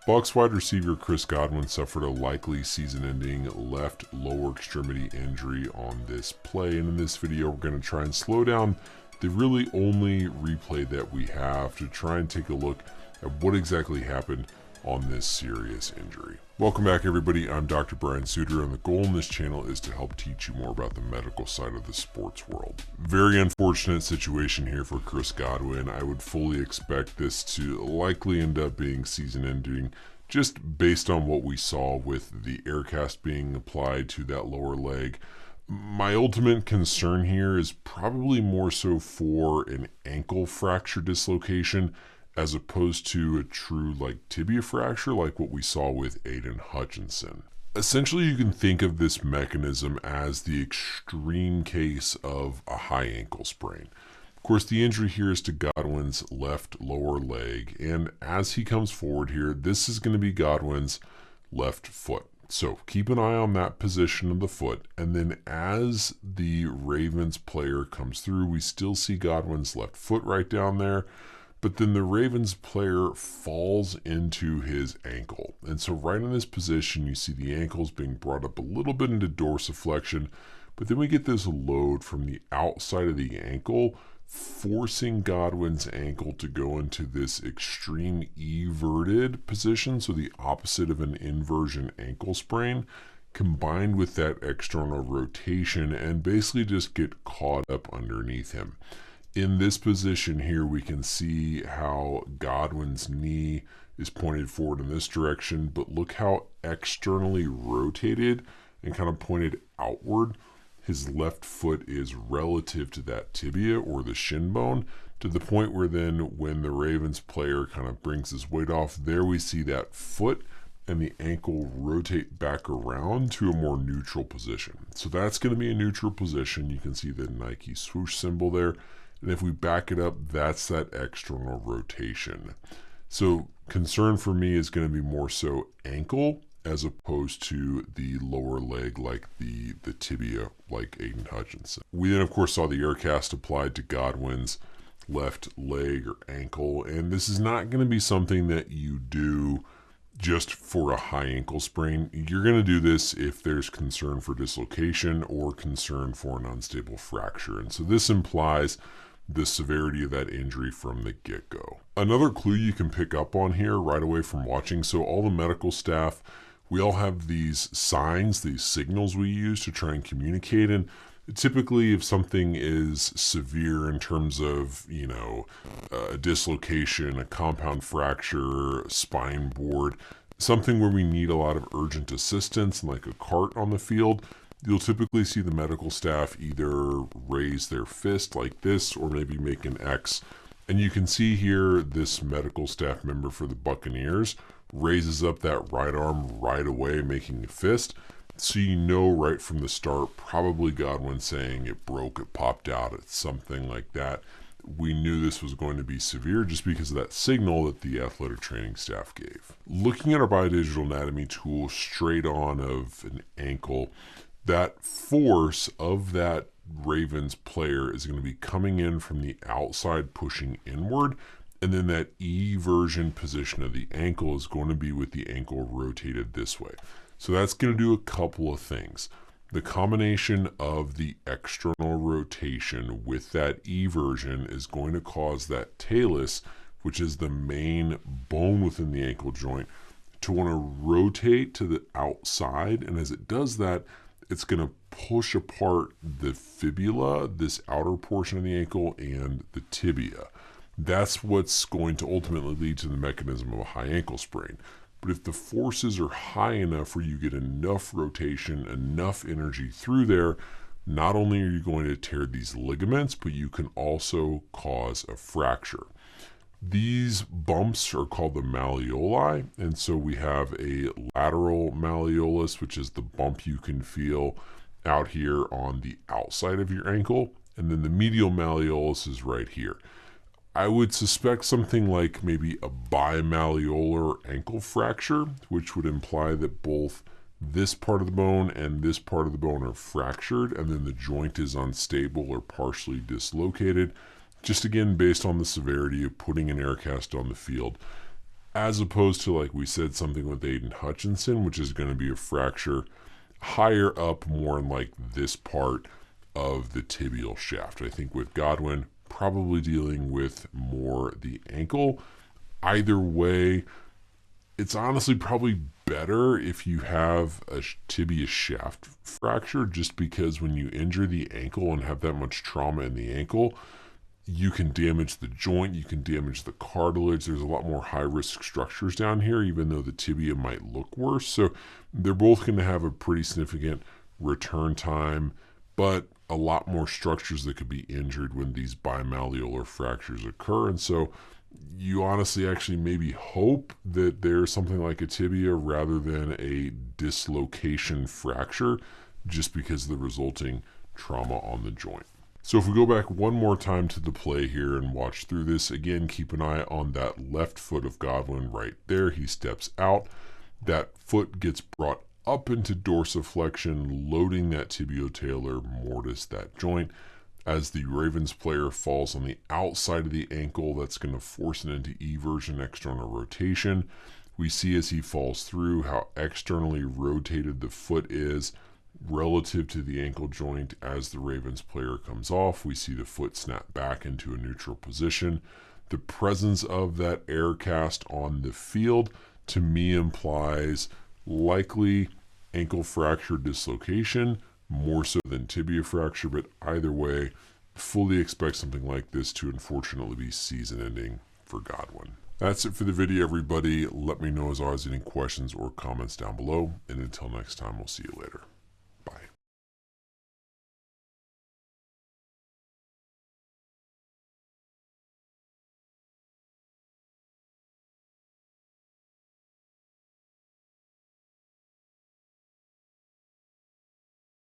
Bucs wide receiver Chris Godwin suffered a likely season-ending left lower extremity injury on this play, and in this video we're going to try and slow down the really only replay that we have to try and take a look at what exactly happened on this serious injury. Welcome back everybody, I'm Dr. Brian Suter, and the goal in this channel is to help teach you more about the medical side of the sports world. Very unfortunate situation here for Chris Godwin. I would fully expect this to likely end up being season-ending, just based on what we saw with the air cast being applied to that lower leg. My ultimate concern here is probably more so for an ankle fracture dislocation as opposed to a true tibia fracture like what we saw with Aiden Hutchinson. Essentially, you can think of this mechanism as the extreme case of a high ankle sprain. Of course, the injury here is to Godwin's left lower leg, and as he comes forward here, this is going to be Godwin's left foot. So keep an eye on that position of the foot, and then as the Ravens player comes through, we still see Godwin's left foot right down there, but then the Ravens player falls into his ankle. And so right in this position, you see the ankles being brought up a little bit into dorsiflexion, but then we get this load from the outside of the ankle, forcing Godwin's ankle to go into this extreme everted position, so the opposite of an inversion ankle sprain, combined with that external rotation, and basically just get caught up underneath him. In this position here, we can see how Godwin's knee is pointed forward in this direction, but look how externally rotated and kind of pointed outward his left foot is relative to that tibia or the shin bone, to the point where then when the Ravens player kind of brings his weight off, there we see that foot and the ankle rotate back around to a more neutral position. So that's going to be a neutral position. You can see the Nike swoosh symbol there. And if we back it up, that's that external rotation. So concern for me is going to be more so ankle as opposed to the lower leg like the tibia like Aiden Hutchinson. We then of course saw the air cast applied to Godwin's left leg or ankle, and this is not going to be something that you do just for a high ankle sprain. You're going to do this if there's concern for dislocation or concern for an unstable fracture, and so this implies the severity of that injury from the get-go. Another clue you can pick up on here right away from watching, so all the medical staff, we all have these signs, these signals we use to try and communicate, and typically if something is severe in terms of, a dislocation, a compound fracture, spine board, something where we need a lot of urgent assistance like a cart on the field, you'll typically see the medical staff either raise their fist like this or maybe make an X. And you can see here this medical staff member for the Buccaneers raises up that right arm right away, making a fist. So you know right from the start, probably Godwin saying it broke, it popped out, it's something like that. We knew this was going to be severe just because of that signal that the athletic training staff gave. Looking at our biodigital anatomy tool straight on of an ankle, that force of that Ravens player is going to be coming in from the outside, pushing inward, and then that eversion position of the ankle is going to be with the ankle rotated this way. So that's going to do a couple of things. The combination of the external rotation with that eversion is going to cause that talus, which is the main bone within the ankle joint, to want to rotate to the outside, and as it does that, it's going to push apart the fibula, this outer portion of the ankle, and the tibia. That's what's going to ultimately lead to the mechanism of a high ankle sprain. But if the forces are high enough where you get enough rotation, enough energy through there, not only are you going to tear these ligaments, but you can also cause a fracture. These bumps are called the malleoli, and so we have a lateral malleolus, which is the bump you can feel out here on the outside of your ankle, and then the medial malleolus is right here. I would suspect something like maybe a bimalleolar ankle fracture, which would imply that both this part of the bone and this part of the bone are fractured, and then the joint is unstable or partially dislocated. Just again, based on the severity of putting an air cast on the field. as opposed to, like we said, something with Aiden Hutchinson, which is going to be a fracture higher up, more in like this part of the tibial shaft. I think with Godwin, probably dealing with more the ankle. Either way, it's honestly probably better if you have a tibia shaft fracture, just because when you injure the ankle and have that much trauma in the ankle, you can damage the joint, you can damage the cartilage. There's a lot more high risk structures down here, even though the tibia might look worse. So they're both going to have a pretty significant return time, but a lot more structures that could be injured when these bimalleolar fractures occur. And so you honestly actually maybe hope that there's something like a tibia rather than a dislocation fracture, just because of the resulting trauma on the joint. So if we go back one more time to the play here and watch through this, again, keep an eye on that left foot of Godwin right there. He steps out. That foot gets brought up into dorsiflexion, loading that tibiotalar mortise, that joint. As the Ravens player falls on the outside of the ankle, that's going to force it into eversion, external rotation. We see as he falls through how externally rotated the foot is relative to the ankle joint. As the Ravens player comes off, we see the foot snap back into a neutral position. The presence of that air cast on the field, to me, implies likely ankle fracture dislocation, more so than tibia fracture, but either way, fully expect something like this to unfortunately be season ending for Godwin. That's it for the video, everybody. Let me know as always any questions or comments down below, and until next time, we'll see you later.